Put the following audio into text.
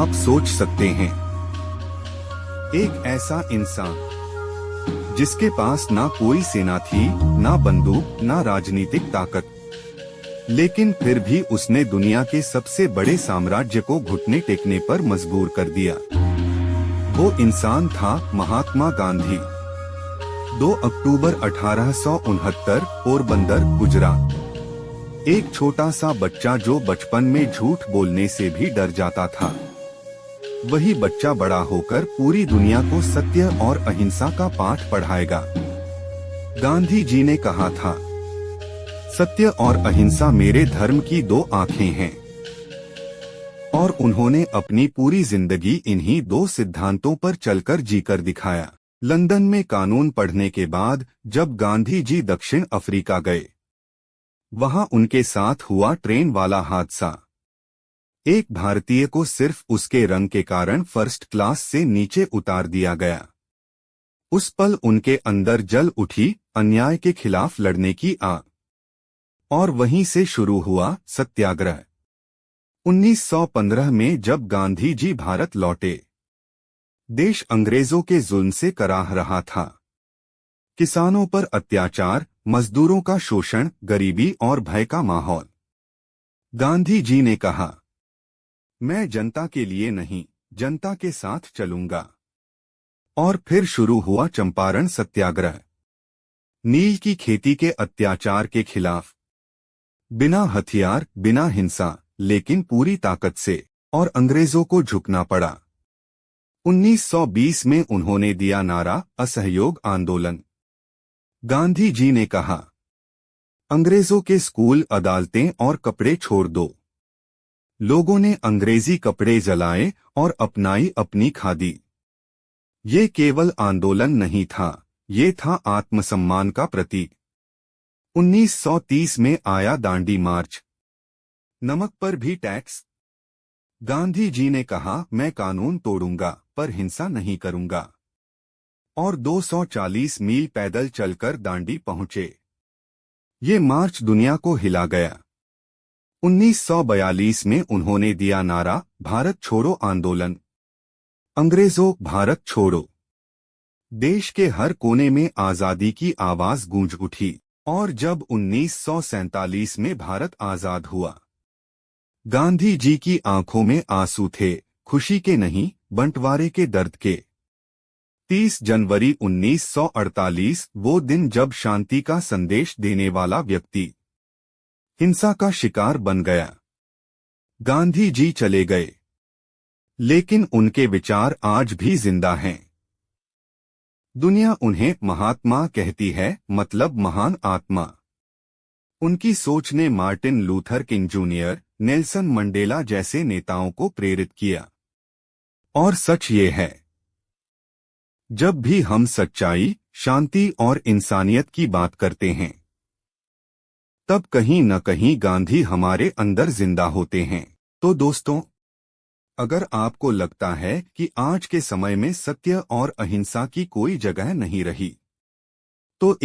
आप सोच सकते हैं, एक ऐसा इंसान जिसके पास ना कोई सेना थी, ना बंदूक, ना राजनीतिक ताकत, लेकिन फिर भी उसने दुनिया के सबसे बड़े साम्राज्य को घुटने टेकने पर मजबूर कर दिया। वो इंसान था महात्मा गांधी। 2 अक्टूबर 1869, पोरबंदर, गुजरात। एक छोटा सा बच्चा जो बचपन में झूठ बोलने से भी डर जाता था, वही बच्चा बड़ा होकर पूरी दुनिया को सत्य और अहिंसा का पाठ पढ़ाएगा। गांधी जी ने कहा था, सत्य और अहिंसा मेरे धर्म की 2 आंखें हैं। और उन्होंने अपनी पूरी जिंदगी इन्हीं 2 सिद्धांतों पर चलकर जीकर दिखाया। लंदन में कानून पढ़ने के बाद जब गांधी जी दक्षिण अफ्रीका गए, वहां उनके साथ हुआ ट्रेन वाला हादसा। एक भारतीय को सिर्फ उसके रंग के कारण फर्स्ट क्लास से नीचे उतार दिया गया। उस पल उनके अंदर जल उठी अन्याय के खिलाफ लड़ने की आग, और वहीं से शुरू हुआ सत्याग्रह। 1915 में जब गांधी जी भारत लौटे, देश अंग्रेजों के जुल्म से कराह रहा था। किसानों पर अत्याचार, मजदूरों का शोषण, गरीबी और भय का माहौल। गांधी जी ने कहा, मैं जनता के लिए नहीं, जनता के साथ चलूंगा। और फिर शुरू हुआ चंपारण सत्याग्रह। नील की खेती के अत्याचार के खिलाफ, बिना हथियार, बिना हिंसा, लेकिन पूरी ताकत से, और अंग्रेजों को झुकना पड़ा। 1920 में उन्होंने दिया नारा, असहयोग आंदोलन। गांधी जी ने कहा, अंग्रेजों के स्कूल, अदालतें और कपड़े छोड़ दो। लोगों ने अंग्रेजी कपड़े जलाए और अपनाई अपनी खादी। ये केवल आंदोलन नहीं था, ये था आत्मसम्मान का प्रतीक। 1930 में आया दांडी मार्च। नमक पर भी टैक्स। गांधी जी ने कहा, मैं कानून तोड़ूंगा पर हिंसा नहीं करूंगा। और 240 मील पैदल चलकर दांडी पहुंचे। ये मार्च दुनिया को हिला गया। 1942 में उन्होंने दिया नारा, भारत छोड़ो आंदोलन। अंग्रेजों, भारत छोड़ो। देश के हर कोने में आजादी की आवाज गूंज उठी। और जब 1947 में भारत आजाद हुआ, गांधी जी की आंखों में आंसू थे, खुशी के नहीं, बंटवारे के दर्द के। 30 जनवरी 1948, वो दिन जब शांति का संदेश देने वाला व्यक्ति हिंसा का शिकार बन गया। गांधी जी चले गए, लेकिन उनके विचार आज भी जिंदा हैं। दुनिया उन्हें महात्मा कहती है, मतलब महान आत्मा। उनकी सोच ने Martin Luther king junior, Nelson Mandela जैसे नेताओं को प्रेरित किया। और सच ये है, जब भी हम सच्चाई, शांति और इंसानियत की बात करते हैं, तब कहीं न कहीं गांधी हमारे अंदर जिंदा होते हैं। तो दोस्तों, अगर आपको लगता है कि आज के समय में सत्य और अहिंसा की कोई जगह नहीं रही, तो